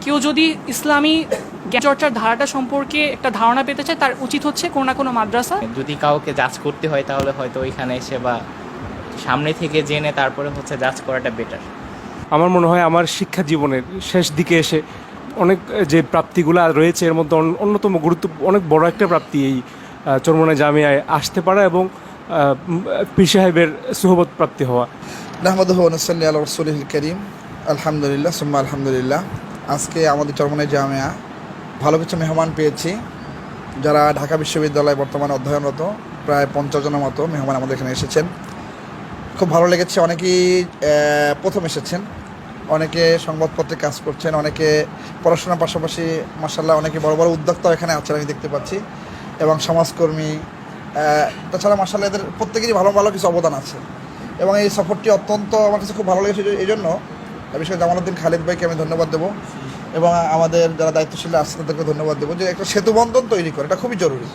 কেউ যদি ইসলামী জ্ঞান চর্চার ধারাটা সম্পর্কে একটা ধারণা পেতে চায়, তার উচিত হচ্ছে কোনো না কোনো মাদ্রাসা। যদি কাউকে জাজ করতে হয় তাহলে হয়তো ওইখানে এসে বা সামনে থেকে জেনে তারপরে হচ্ছে জাজ করাটা বেটার। আমার মনে হয় আমার শিক্ষা জীবনের শেষ দিকে এসে অনেক যে প্রাপ্তিগুলো রয়েছে এর মধ্যে অন্যতম অনেক বড় একটা প্রাপ্তি এই চরমোনাই জামিয়ায় আসতে পারা এবং পীর সাহেবের সুহবত প্রাপ্তি হওয়া। নাহমাদুহু ওয়া নুসাল্লি আলা রাসূলিল কারীম। আলহামদুলিল্লাহ সুম্মা আলহামদুলিল্লাহ। আজকে আমাদের চরমোনাই জামিয়া ভালো কিছু মেহমান পেয়েছি, যারা ঢাকা বিশ্ববিদ্যালয়ে বর্তমানে অধ্যয়নরত। প্রায় 50 জনের মতো মেহমান আমাদের এখানে এসেছেন। খুব ভালো লেগেছে। অনেকেই প্রথম এসেছেন, অনেকে সংবাদপত্রে কাজ করছেন, অনেকে পড়াশোনার পাশাপাশি মাশাআল্লাহ অনেকে বড় বড় উদ্যোক্তাও এখানে আছেন আমি দেখতে পাচ্ছি, এবং সমাজকর্মী। তাছাড়া মাশাআল্লাহ এদের প্রত্যেকেরই ভালো ভালো কিছু অবদান আছে, এবং এই সফরটি অত্যন্ত আমার কাছে খুব ভালো লেগেছে। এই জন্য বিশেষ করে জামালউদ্দিন খালিদ ভাইকে আমি ধন্যবাদ দেবো, এবং আমাদের যারা দায়িত্বশীল আছেন তাদেরকে ধন্যবাদ দেবো যে একটা সেতুবন্ধন তৈরি করে, এটা খুবই জরুরি।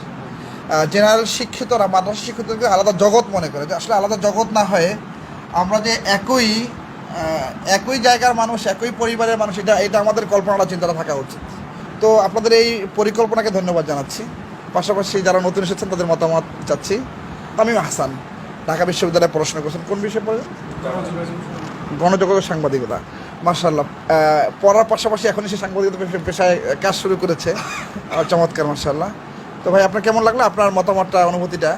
জেনারেল শিক্ষিতরা মাদ্রাসা শিক্ষিতকে আলাদা জগৎ মনে করে, যে আসলে আলাদা জগৎ না হয়ে আমরা যে একই জায়গার মানুষ, একই পরিবারের মানুষ, এটা আমাদের কল্পনাটা চিন্তাটা থাকা উচিত। তো আপনাদের এই পরিকল্পনাকে ধন্যবাদ জানাচ্ছি। পাশাপাশি যারা নতুন এসেছেন তাদের মতামত চাচ্ছি। তামিম আহসান ঢাকা বিশ্ববিদ্যালয়ে পড়াশোনা করছেন, কোন বিষয়ে পড়েন? গণযোগাযোগ সাংবাদিকতা। মাশাআল্লাহ, পড়ার পাশাপাশি এখন সে সাংবাদিকতা পেশায় কাজ শুরু করেছে। চমৎকার, মাশাআল্লাহ। তো ভাই, আপনার কেমন লাগলো? আপনার মতামতটা, অনুভূতিটা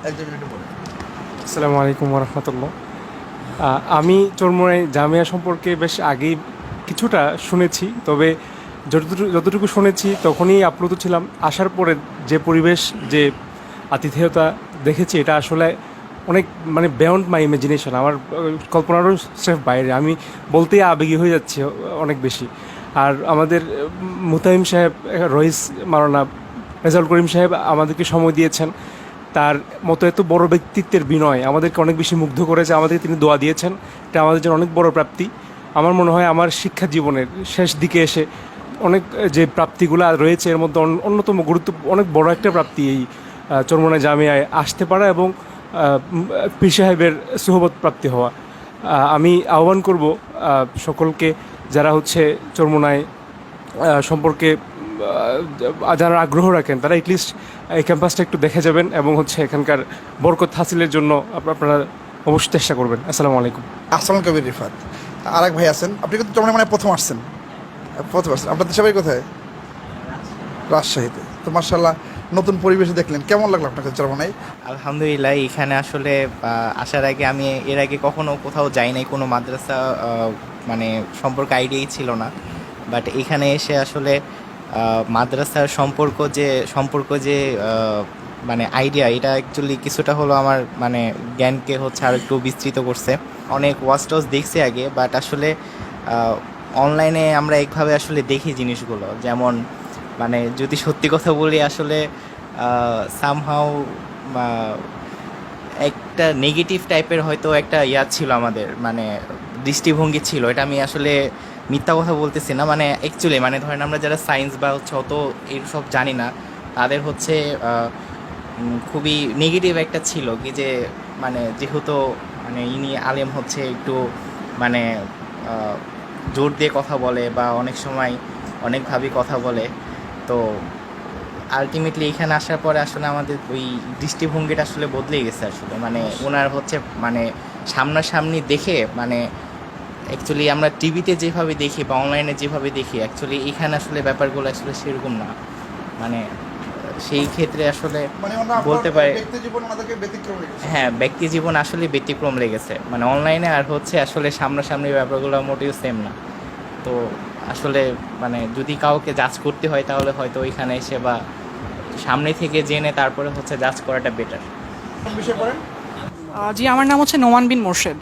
একদম মিনিটে বলুন। আসসালামু আলাইকুম ওয়া রাহমাতুল্লাহ। আমি চরমোনাই জামিয়া সম্পর্কে বেশ আগেই কিছুটা শুনেছি, তবে যতটুকু শুনেছি তখনই আপ্লুত ছিলাম। আসার পরে যে পরিবেশ, যে আতিথেয়তা দেখেছি, এটা আসলে অনেক বিয়ন্ড মাই ইমাজিনেশন, আমার কল্পনারও স্রেফ বাইরে। আমি বলতেই আবেগী হয়ে যাচ্ছি অনেক বেশি। আর আমাদের মুতাহিম সাহেব, রইস মাওলানা রেজাউল করিম সাহেব আমাদেরকে সময় দিয়েছেন। তার মতো এত বড় ব্যক্তিত্বের বিনয় আমাদেরকে অনেক বেশি মুগ্ধ করেছে। আমাদেরকে তিনি দোয়া দিয়েছেন, এটা আমাদের জন্য অনেক বড় প্রাপ্তি। আমার মনে হয় আমার শিক্ষা জীবনের শেষ দিকে এসে অনেক যে প্রাপ্তিগুলো রয়েছে এর মধ্যে অন্যতম অনেক বড় একটা প্রাপ্তি এই চরমোনাই জামিয়ায় আসতে পারা এবং পীর সাহেবের সুহবত প্রাপ্তি হওয়া। আমি আহ্বান করব সকলকে, যারা চরমোনাই সম্পর্কে যারা আগ্রহ রাখেন, তারা এটলিস্ট এই ক্যাম্পাসটা একটু দেখে যাবেন এবং এখানকার বরকত হাসিলের জন্য আপনারা অবশ্যই চেষ্টা করবেন। আসসালামু আলাইকুম। আসসালাম কবির রিফাত। আরেক ভাই আছেন, আপনি কিন্তু চরমোনাই প্রথম আসছেন। আপনাদের সবাই কোথায়? রাজশাহীতে। তো মাশাআল্লাহ, নতুন পরিবেশে দেখলেন, কেমন লাগলো আপনাকে চরমোনাই? আলহামদুলিল্লাহ। এখানে আসলে আসার আগে আমি এর আগে কখনো কোথাও যাই নাই, কোনো মাদ্রাসা সম্পর্কে আইডিয়াই ছিল না। বাট এখানে এসে আসলে মাদ্রাসার সম্পর্ক যে আইডিয়া, এটা অ্যাকচুয়ালি কিছুটা হলো আমার জ্ঞানকে আর একটু বিস্তৃত করছে। অনেক ওয়াচ দেখছি আগে, বাট আসলে অনলাইনে আমরা একভাবে আসলে দেখি জিনিসগুলো, যেমন যদি সত্যি কথা বলি, আসলে সামহাউ একটা নেগেটিভ টাইপের হয়তো একটা ছিল আমাদের, দৃষ্টিভঙ্গি ছিল। এটা আমি আসলে মিথ্যা কথা বলতেছি না। অ্যাকচুয়ালি ধরেন আমরা যারা সায়েন্স বা অত এইসব জানি না, তাদের খুবই নেগেটিভ একটা ছিল কি, যে যেহেতু ইনি আলেম একটু জোর দিয়ে কথা বলে বা অনেক সময় অনেকভাবেই কথা বলে। তো আলটিমেটলি এখানে আসার পরে আসলে আমাদের ওই দৃষ্টিভঙ্গিটা আসলে বদলে গেছে। আসলে ওনার সামনাসামনি দেখে অ্যাকচুয়ালি আমরা টিভিতে যেভাবে দেখি বা অনলাইনে যেভাবে দেখি, অ্যাকচুয়ালি এখানে আসলে ব্যাপারগুলো আসলে সেরকম না। সেই ক্ষেত্রে আসলে বলতে পারে, হ্যাঁ, ব্যক্তি জীবন আসলে ব্যতিক্রম লেগেছে। অনলাইনে আর আসলে সামনাসামনি ব্যাপারগুলো মোটেও সেম না। তো আসলে যদি কাউকে জাজ করতে হয় তাহলে হয়তো ওইখানে এসে বা সামনে থেকে জেনে তারপরে জাজ করাটা বেটার। জি, আমার নাম নোমান বিন মোর্শেদ।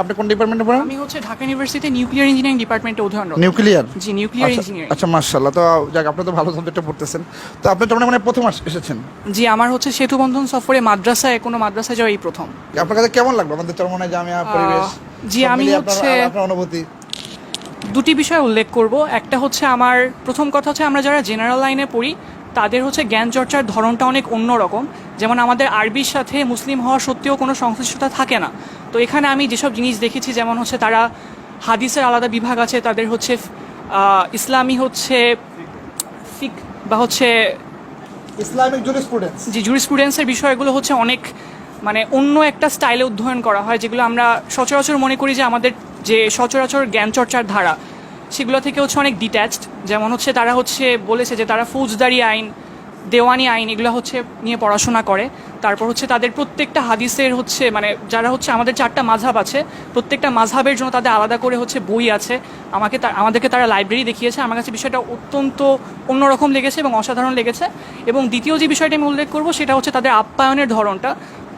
আপনি কোন ডিপার্টমেন্টে পড়েন? আমি ঢাকা ইউনিভার্সিটি নিউক্লিয়ার ইঞ্জিনিয়ারিং ডিপার্টমেন্টে অধ্যয়নরত। নিউক্লিয়ার? জি, নিউক্লিয়ার ইঞ্জিনিয়ারিং। আচ্ছা, মাশাআল্লাহ। তো যাক, আপনি তো ভালো সাবজেক্টে পড়তেছেন। তো আপনি চরমোনাই প্রথম এসেছেন? জি, আমার সেতুবন্ধন সফরে কোনো মাদ্রাসায় যাওয়া এই প্রথম। আপনার কাছে কেমন লাগলো আমাদের চরমোনাই জামিয়া পরিবেশ? জি, আমি আপনার অনুভূতি? দুটি বিষয় উল্লেখ করব। একটা আমার প্রথম কথা আমরা যারা জেনারেল লাইনে পড়ি, তাদের জ্ঞান চর্চার ধরনটা অনেক অন্যরকম। যেমন আমাদের আরবির সাথে মুসলিম হওয়া সত্ত্বেও কোনো সংশ্লিষ্টতা থাকে না। তো এখানে আমি যেসব জিনিস দেখেছি, যেমন তারা হাদিসের আলাদা বিভাগ আছে, তাদের ইসলামী হচ্ছে ফিক বা হচ্ছে ইসলামিক জুরিসপ্রুডেন্স। যে জুরিসপ্রুডেন্সের বিষয়গুলো হচ্ছে অনেক মানে অন্য একটা স্টাইলে অধ্যয়ন করা হয়, যেগুলো আমরা সচরাচর মনে করি যে আমাদের যে সচরাচর জ্ঞান চর্চার ধারা সেগুলো থেকে হচ্ছে অনেক ডিট্যাচড। যেমন হচ্ছে তারা হচ্ছে বলেছে যে তারা ফৌজদারি আইন, দেওয়ানি আইন এগুলো হচ্ছে নিয়ে পড়াশোনা করে। তারপর হচ্ছে তাদের প্রত্যেকটা হাদিসের হচ্ছে মানে যারা হচ্ছে আমাদের 4টা মাযহাব আছে, প্রত্যেকটা মাযহাবের জন্য তাদের আলাদা করে হচ্ছে বই আছে। আমাদেরকে তারা লাইব্রেরি দেখিয়েছে। আমার কাছে বিষয়টা অত্যন্ত অন্যরকম লেগেছে এবং অসাধারণ লেগেছে। এবং দ্বিতীয় যে বিষয়টা আমি উল্লেখ করবো সেটা হচ্ছে তাদের আপ্যায়নের ধরনটা।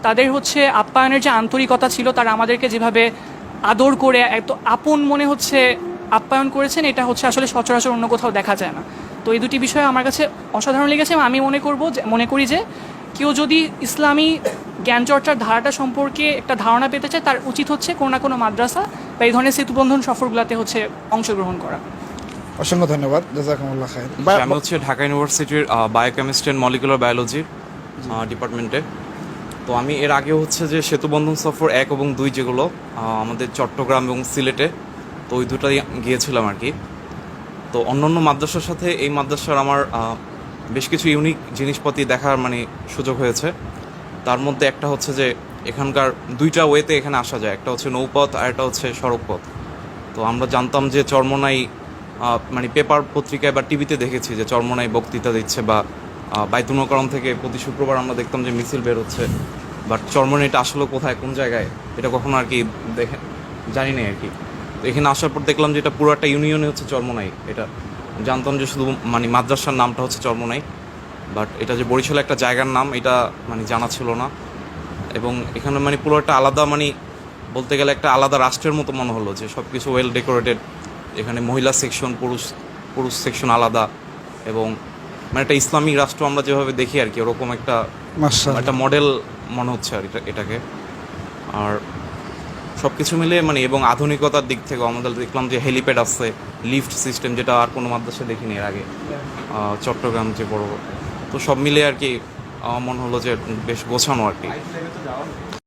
তাদের হচ্ছে আপ্যায়নের যে আন্তরিকতা ছিল, তারা আমাদেরকে যেভাবে আদর করে এত আপন মনে হচ্ছে আপ্যায়ন করেছেন, এটা হচ্ছে আসলে সচরাচর অন্য কোথাও দেখা যায় না। তো এই দুটি বিষয় আমার কাছে অসাধারণ লেগেছে এবং আমি মনে করি যে কেউ যদি ইসলামী জ্ঞান চর্চার ধারাটা সম্পর্কে একটা ধারণা পেতে চায়, তার উচিত হচ্ছে কোনো না কোনো মাদ্রাসা বা এই ধরনের সেতুবন্ধন সফরগুলোতে হচ্ছে অংশগ্রহণ করা। অসংখ্য ধন্যবাদ, জাযাকুমুল্লাহ খাইর। আমি হচ্ছে ঢাকা ইউনিভার্সিটির বায়োকেমিস্ট্রি অ্যান্ড মলিকুলার বায়োলজির ডিপার্টমেন্টে। তো আমি এর আগে হচ্ছে যে সেতুবন্ধন সফর 1 এবং 2 যেগুলো আমাদের চট্টগ্রাম এবং সিলেটে, তো ওই দুটাই গিয়েছিলাম আর কি। তো অন্যান্য মাদ্রাসার সাথে এই মাদ্রাসার আমার বেশ কিছু ইউনিক জিনিসপাতি দেখার মানে সুযোগ হয়েছে। তার মধ্যে একটা হচ্ছে যে এখানকার 2টা ওয়েতে এখানে আসা যায়, একটা হচ্ছে নৌপথ আর একটা হচ্ছে সড়কপথ। তো আমরা জানতাম যে চরমোনাই মানে পেপার পত্রিকায় বা টিভিতে দেখেছি যে চরমোনাই বক্তৃতা দিচ্ছে বা বাইতুল মোকাররম থেকে প্রতি শুক্রবার আমরা দেখতাম যে মিছিল বের হচ্ছে, বাট চরমোনাইটা আসলে কোথায় কোন জায়গায় এটা কখনো আর কি জানি না আর কি। তো এখানে আসার পর দেখলাম যে এটা পুরো একটা ইউনিয়নে হচ্ছে চরমোনাই। এটা জানতাম যে শুধু মানে মাদ্রাসার নামটা হচ্ছে চরমোনাই, বাট এটা যে বরিশালে একটা জায়গার নাম এটা মানে জানা ছিল না। এবং এখানে মানে পুরো একটা আলাদা মানে বলতে গেলে একটা আলাদা রাষ্ট্রের মতো মনে হলো যে সব কিছু ওয়েল ডেকোরেটেড। এখানে মহিলা সেকশন, পুরুষ সেকশন আলাদা, এবং মানে একটা ইসলামিক রাষ্ট্র আমরা যেভাবে দেখি আর কি ওরকম একটা একটা মডেল মনে হচ্ছে আর এটাকে। আর সব কিছু মিলে মানে এবং আধুনিকতার দিক থেকে আমাদের দেখলাম যে হেলিপ্যাড আছে, লিফট সিস্টেম, যেটা আর কোনো মাদ্রাসায় দেখিনি এর আগে চট্টগ্রাম যে বড়। তো সব মিলে আর কি মনে হলো যে বেশ গোছানো আর কি।